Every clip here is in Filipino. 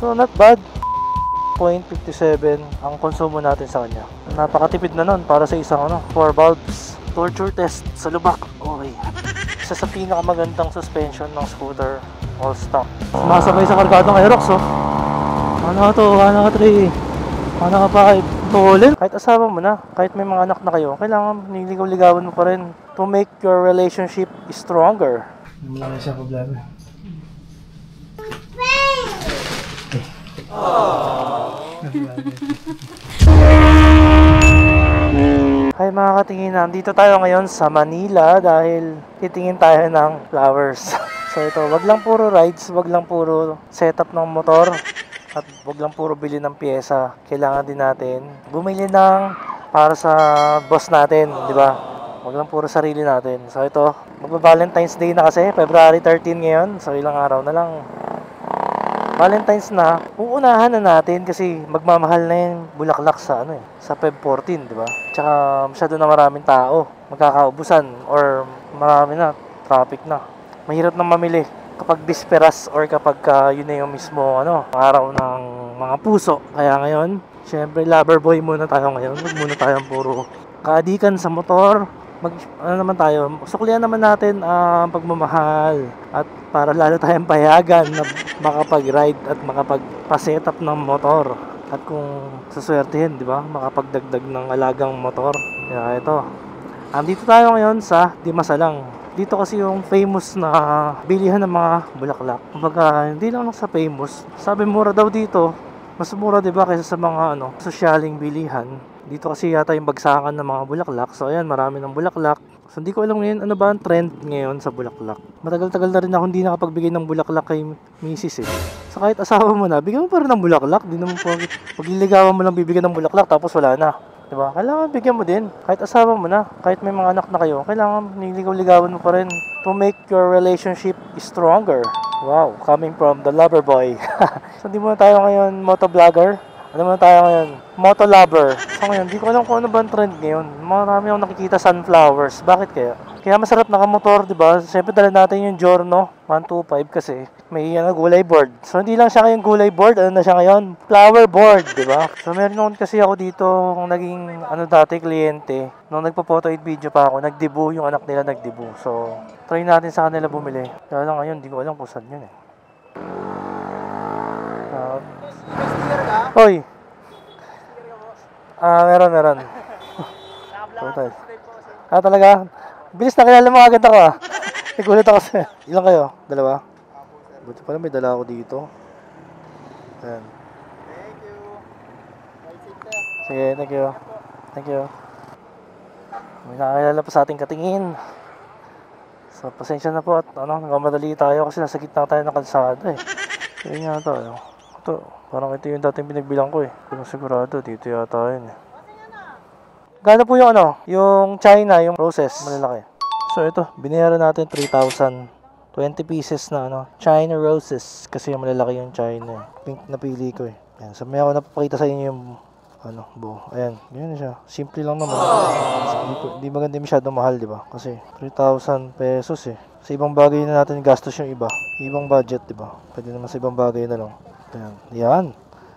So not bad. 0.57 ang konsumo natin sa kanya. Napakatipid na nun para sa isang 4 bulbs. Torture test sa lubak. Okay. Isa sa pinakamagandang suspension ng scooter, all stock. Sumasabay sa kargadong Aerox, oh. Ano to? Ano ka 3? Ano ka 5? Tulin. Kahit asawa mo na, kahit may mga anak na kayo, kailangan niligaw-ligawan mo pa rin to make your relationship stronger. Wala siya problema. Hi mga katingin, nandito tayo ngayon sa Manila dahil titingin tayo ng flowers. So ito, wag lang puro rides, wag lang puro setup ng motor, at wag lang puro bili ng pyesa. Kailangan din natin bumili ng para sa boss natin, di ba? Wag lang puro sarili natin. So ito, magba-Valentine's Day na kasi, February 13 ngayon. So ilang araw na lang Valentine's na, uunahan na natin kasi magmamahal na yung bulaklak sa sa Feb 14, di ba? Tsaka masyado na maraming tao, magkakaubusan or marami na, traffic na. Mahirap nang mamili kapag bisperas or kapag yun na yung mismo araw ng mga puso. Kaya ngayon, syempre lover boy muna tayo ngayon. Huwag muna tayong puro kaadikan sa motor. Naman tayo, suklihan naman natin ang pagmamahal at para lalo tayong payagan na makapag-ride at makapag-setup ng motor. At kung suswertehin, di ba, makapagdagdag ng alagang motor. Kaya ito, andito tayo ngayon sa Dimasalang. Dito kasi yung famous na bilihan ng mga bulaklak. Kumbaga, hindi lang sa famous. Sabi mura daw dito, mas mura, di ba, kaysa sa mga sosyaling bilihan. Dito kasi yata yung bagsakan ng mga bulaklak. So ayan, marami ng bulaklak. So hindi ko alam ngayon ano ba ang trend ngayon sa bulaklak. Matagal-tagal na rin ako hindi nakapagbigay ng bulaklak kay misis eh. So kahit asawa mo na, bigyan mo pa rin ng bulaklak. Di naman po, pag liligawan mo lang bibigyan ng bulaklak tapos wala na. Diba? Kailangan bigyan mo din. Kahit asawa mo na, kahit may mga anak na kayo, kailangan niligaw-ligawan mo pa rin to make your relationship stronger. Wow, coming from the lover boy. So hindi muna tayo ngayon motovlogger. Ano muna tayo ngayon? Moto lover. So ngayon, di ko alam kung ano ba ang trend ngayon. Marami akong nakikita sunflowers. Bakit kaya? Kaya masarap nakamotor, di ba? Siyempre dala natin yung Giorno 125 kasi may gulay board. So hindi lang siya ngayong gulay board, ano na siya ngayon? Flower board, di ba? So meron noon kasi ako dito kung naging dati kliyente. Nung nagpo-photo and video pa ako, nagdebu yung anak nila nagdebu. So try natin sa kanila bumili. Kaya lang ngayon, di ko alam kung saan yun eh. Hoy. Meron. Total. Talaga? Bilis na kilala mo agad ako Nagulat ako sa... Ilan kayo? Dalawa? Buti pala may dala ako dito. Ayan. Sige, thank you. Thank you. May nakakilala pa sa ating katingin. So, pasensya na po at nagmamadali tayo kasi nasa gitna tayo ng kalsada eh. Kaya nga ito, ito, parang ito yung dating pinagbilang ko eh. Pero sigurado, dito yata yun eh. Gano po yung yung China, yung roses, malalaki. So ito, binayaran natin 3,000. 20 pieces na China roses. Kasi yung malalaki yung China. Pink na pili ko eh. Ayan, so may ako napapakita sa inyo yung buo. Ayan, yun siya. Simple lang naman. Hindi maganda masyadong mahal, di ba? Kasi 3,000 pesos eh. Sa ibang bagay na natin gastos yung iba. Ibang budget, di ba? Pwede naman sa ibang bagay na lang. Ayan. Yan.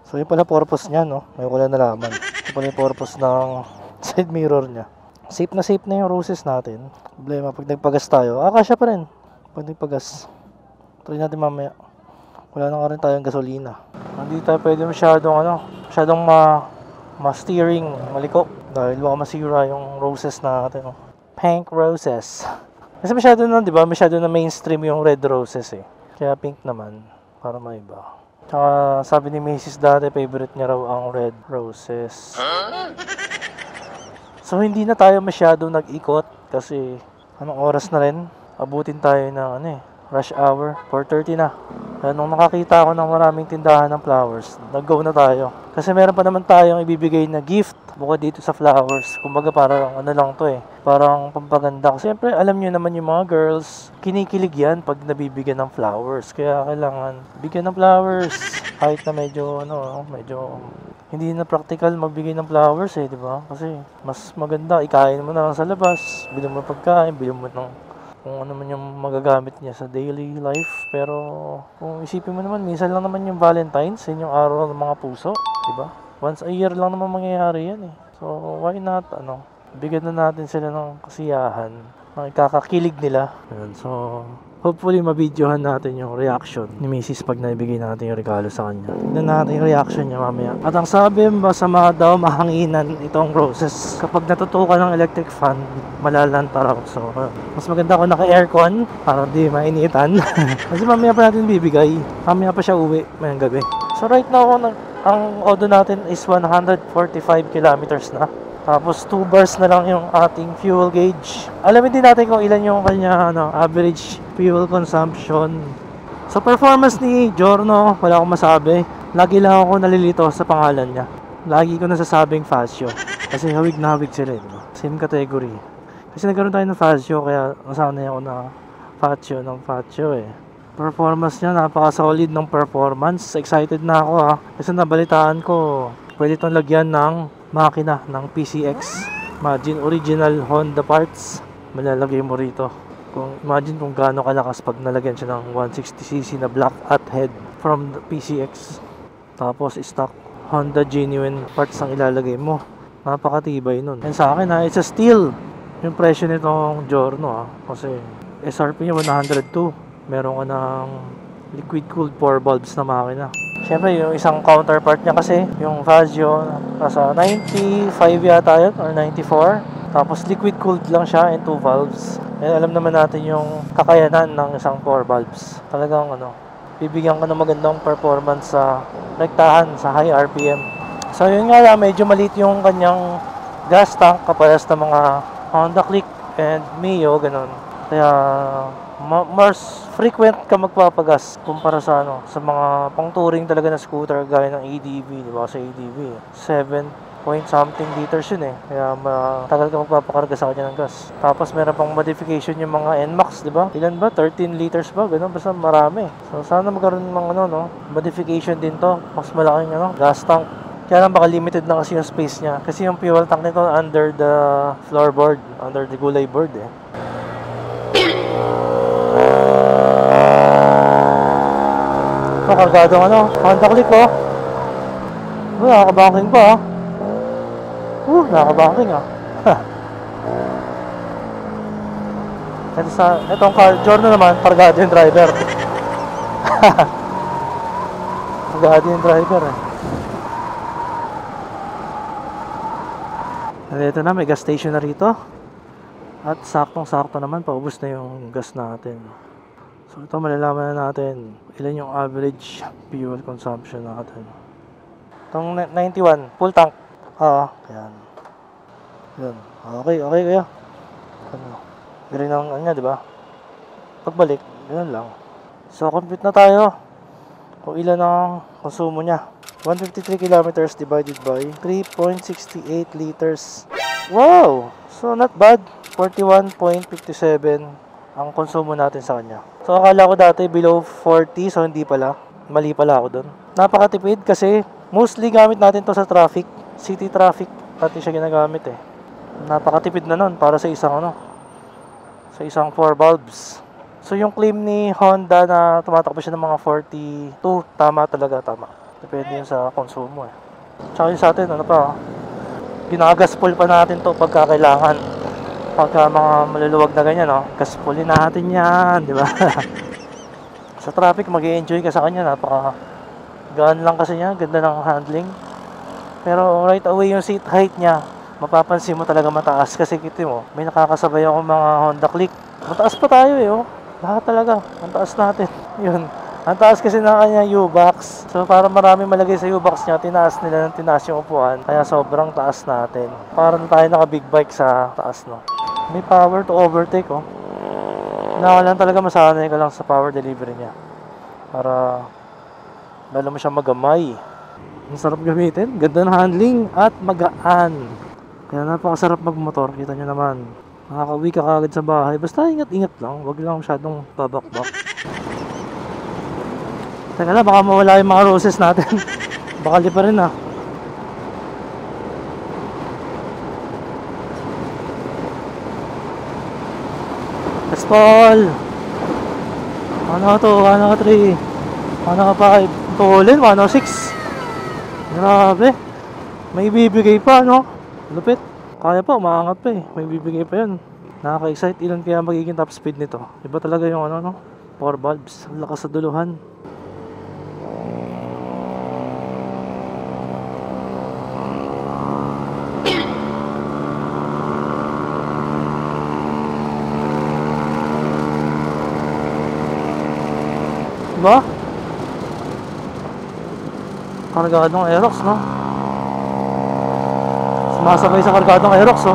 So yun pala purpose niya, May ko lang nalaman. Ito pala yung purpose ng side mirror niya. Safe na yung roses natin. Problema, pag nagpagas tayo, kasya pa rin. Pag nagpagas. Try natin mamaya. Wala na nga rin tayong gasolina. Hindi tayo pwede masyadong ma-steering, maliko. Dahil baka masira yung roses natin. Pink roses. Kasi masyado na, di ba? Masyado na mainstream yung red roses eh. Kaya pink naman. Para maiba. Tsaka sabi ni Mrs. dati, favorite niya raw ang red roses. So hindi na tayo masyado nag-ikot kasi anong oras na rin? Abutin tayo ng rush hour, 4:30 na. Kaya nung nakakita ako ng maraming tindahan ng flowers, nag-go na tayo. Kasi meron pa naman tayong ibibigay na gift bukod dito sa flowers. Kumbaga parang lang to eh. Parang pampaganda. Siyempre alam nyo naman yung mga girls, kinikilig yan pag nabibigyan ng flowers. Kaya kailangan bigyan ng flowers. Kahit na medyo hindi na practical magbigay ng flowers eh, di ba? Kasi mas maganda, ikain mo na lang sa labas, bilhin mo pagkain, bilhin mo ng kung ano man yung magagamit niya sa daily life. Pero kung isipin mo naman, minsan lang naman yung Valentine's, yun yung araw ng mga puso, diba? Once a year lang naman mangyayari yan eh. So why not, bigyan na natin sila ng kasiyahan, ng ikakakilig nila. Ayan, so hopefully mabidyohan natin yung reaction ni Mrs. pag naibigay natin yung regalo sa kanya. Tignan natin yung reaction niya mamaya. At ang sabi, masama daw mahanginan itong roses. Kapag natutukan ng electric fan, malalanta raw. So mas maganda kung naka-aircon para di mainitan. Kasi mamaya pa natin bibigay. Mamaya pa siya uwi mayang gabi. So right now, ang odo natin is 145 kilometers na. Tapos 2 bars na lang yung ating fuel gauge. Alamin din natin kung ilan yung kanya average fuel consumption. Sa performance ni Giorno, wala akong masabi. Lagi lang ako nalilito sa pangalan niya. Lagi ko nasasabing Fazio. Kasi hawig na hawig sila, diba? Same category. Kasi nagkaroon tayo ng Fazio, kaya nasanay ako na Fazio eh. Performance niya, napaka-solid ng performance. Excited na ako kasi nabalitaan ko, pwede itong lagyan ng makina ng PCX. Imagine, original Honda parts, malalagay mo rito. Imagine kung gaano kalakas pag nalagyan siya ng 160cc na black at head from the PCX. Tapos stock Honda genuine parts ang ilalagay mo. Napakatibay nun. And sa akin it's a steal yung presyo nitong Giorno kasi SRP niya 102. Meron ka ng liquid cooled 4 bulbs na makina. Siyempre, yung isang counterpart niya kasi, yung Fazio, nasa 95 yata yun, or 94. Tapos liquid cooled lang siya and 2 valves. And alam naman natin yung kakayanan ng isang 4 valves. Talagang bibigyan ka ng magandang performance sa rektahan, sa high RPM. So yun nga lang, medyo maliit yung kanyang gas tank kapares ng mga Honda Click and Mio, ganun. Kaya more frequent ka magpapagas kumpara sa sa mga pang-touring talaga na scooter gaya ng ADV, di ba? Sa ADV 7 point something liters yun eh, kaya matagal ka magpapakarga sa kanya ng gas. Tapos meron pang modification yung mga NMAX, di ba? Ilan ba? 13 liters ba? Ganun, basta marami. So sana magkaroon ng modification din to, mas malaking gas tank. Kaya lang baka limited na kasi yung space niya, kasi yung fuel tank nito under the floorboard, under the gulay board eh. Kargadong Honda Click nakakabanking pa nakakabanking Itong Giorno naman, kargado yung driver. Kargado yung driver Ito na, may gas station na rito. At saktong-sakto naman, paubos na yung gas natin. So ito, malalaman na natin ilan yung average fuel consumption natin. Itong 91, full tank. Yan. Yan. Okay kaya. Ganun ang niya, di ba? Pagbalik, ganun lang. So compute na tayo kung ilan ang konsumo niya. 153 kilometers divided by 3.68 liters. Wow! So not bad. 41.57 ang konsumo natin sa kanya. So akala ko dati below 40, so hindi pala. Mali pala ako doon. Napakatipid kasi mostly gamit natin to sa traffic. City traffic natin siya ginagamit eh. Napakatipid na nun para sa isang sa isang 4 bulbs. So yung claim ni Honda na tumatakbo siya ng mga 42, tama talaga, tama. Depende yun sa konsumo eh. Tsaka yung sa atin, ginagaspol pa natin to pagka kailangan. Pagka mga maluluwag na ganyan, gaspulin natin yan, di ba? Sa traffic, mag-i-enjoy ka sa kanya, gaan lang kasi niya, ganda ng handling. Pero right away yung seat height niya, mapapansin mo talaga mataas kasi kita mo, may nakakasabay ako mga Honda Click. Mataas pa tayo eh, lahat talaga, ang taas natin. Yun. Ang taas kasi ng kanya U-box. So para marami malagay sa U-box niya, tinaas nila ng tinaas yung upuan. Kaya sobrang taas natin. Para na tayo naka-big bike sa taas, May power to overtake, Kailangan lang talaga masanay ka lang sa power delivery niya. Para lalo mo siya magamay. Ang sarap gamitin. Ganda ng handling at magaan. Kaya napakasarap magmotor. Kita nyo naman. Nakaka-uwi ka kagad sa bahay. Basta ingat-ingat lang. Huwag lang masyadong babak-bak. Teka lang, baka mawala yung mga roses natin. Bakali pa rin Call! Ano to? 103. 105. Tulin, 106. Grabe. May bibigay pa, no? Lupit. Kaya pa, umaangat pa eh. May bibigay pa yun. Nakaka-excite. Ilan kaya magiging top speed nito? Iba talaga yung ano, no? 4 valves. Ang lakas sa duluhan. Diba? Kargadong Aerox, no? Sumasabay sa kargadong Aerox, oh.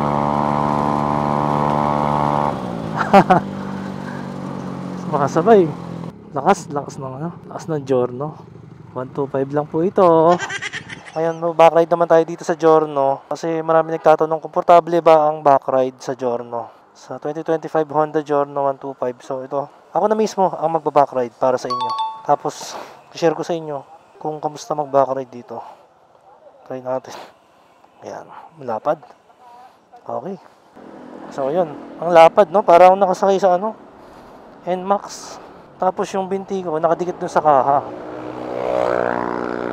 Sumasabay. Lakas ng ano? Lakas ng Giorno. 125 lang po ito. Ngayon, backride naman tayo dito sa Giorno. Kasi marami nagtatanong, komportable ba ang backride sa Giorno? Sa 2025 Honda Giorno 125. So ito, ako na mismo ang magba-backride para sa inyo. Tapos, share ko sa inyo kung kamusta mag-backride dito. Try natin. Ayan, malapad. Okay. So, yun. Ang lapad, no? Parang nakasakay sa ano? NMAX. Tapos yung binti ko, nakadikit dun sa kaha.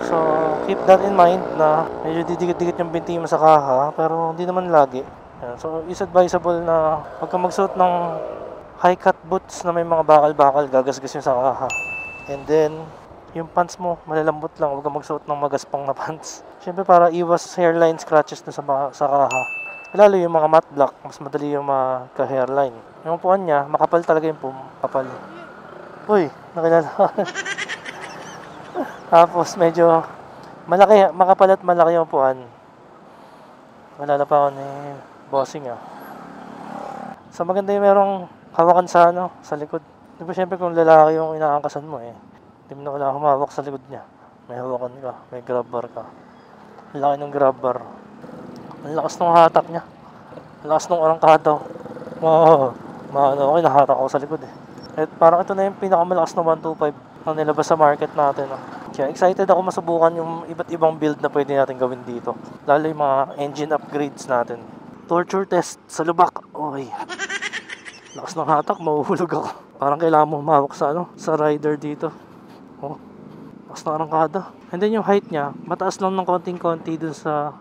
So, keep that in mind na medyo didikit-dikit yung binti mo sa kaha. Pero hindi naman lagi. Ayan. So, is advisable na pag ka magsuot ng high-cut boots na may mga bakal-bakal, gagasgas yung sa kaha. And then, yung pants mo, malalambot lang. Huwag kang magsuot ng magaspang na pants. Siyempre, para iwas hairline scratches na sa kaha. Lalo yung mga matte black, mas madali yung maka-hairline. Yung upuan niya, makapal talaga yung kapal. Uy, nakilala. Tapos, medyo malaki, makapal at malaki yung upuan. Malala pa ako ni bossing, ah. So, maganda yung merong hawakan sa sa likod. Di ba siyempre kung lalaki yung inaangkasan mo hindi mo na kailangan humawak sa likod niya. May hawakan ka, may grab bar ka. Ang laki ng grab bar. Ang lakas ng hatak niya. Ang lakas ng arangkada. Wow, okay, nahatak ako sa likod eh. At parang ito na yung pinakamalakas na 125 na nilabas sa market natin. Kaya excited ako masubukan yung iba't ibang build na pwede natin gawin dito. Lalo yung mga engine upgrades natin. Torture test sa lubak. Okay. Lakas ng hatak, mahuhulog ako. Parang kailangan mo humawak sa sa rider dito. Oh, lakas ng arangkada. And then yung height niya, mataas lang ng konting-konti dun sa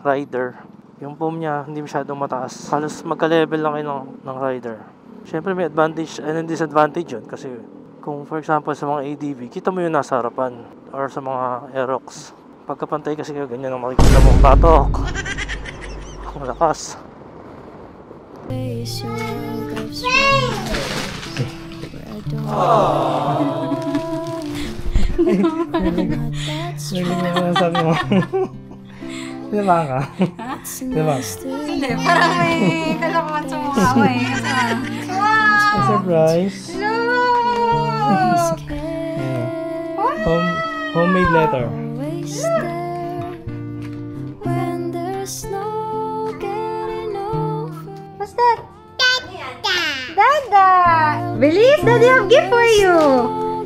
rider. Yung foam niya, hindi masyadong mataas. Halos magka-level lang kayo ng rider. Siyempre may advantage and disadvantage yun. Kasi kung for example sa mga ADV, kita mo yung nasa harapan. Or sa mga Aerox. Pagkapantay kasi kayo, ganyan ang makikita mo. Patok! Malakas. Sabi mo. Diba ka? Diba? Hindi, parang may kalakuan sa mukha ko eh. Wow! Surprise! Homemade letter. What's that? Dada! Belize, Daddy have gift for you!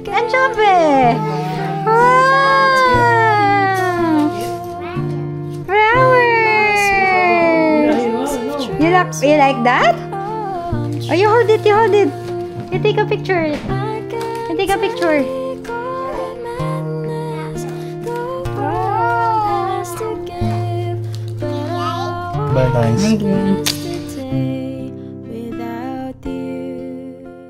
And Chope! Wow! Flowers! You like that? Oh, you hold it, you hold it. You take a picture. You take a picture. Very nice. Thank you.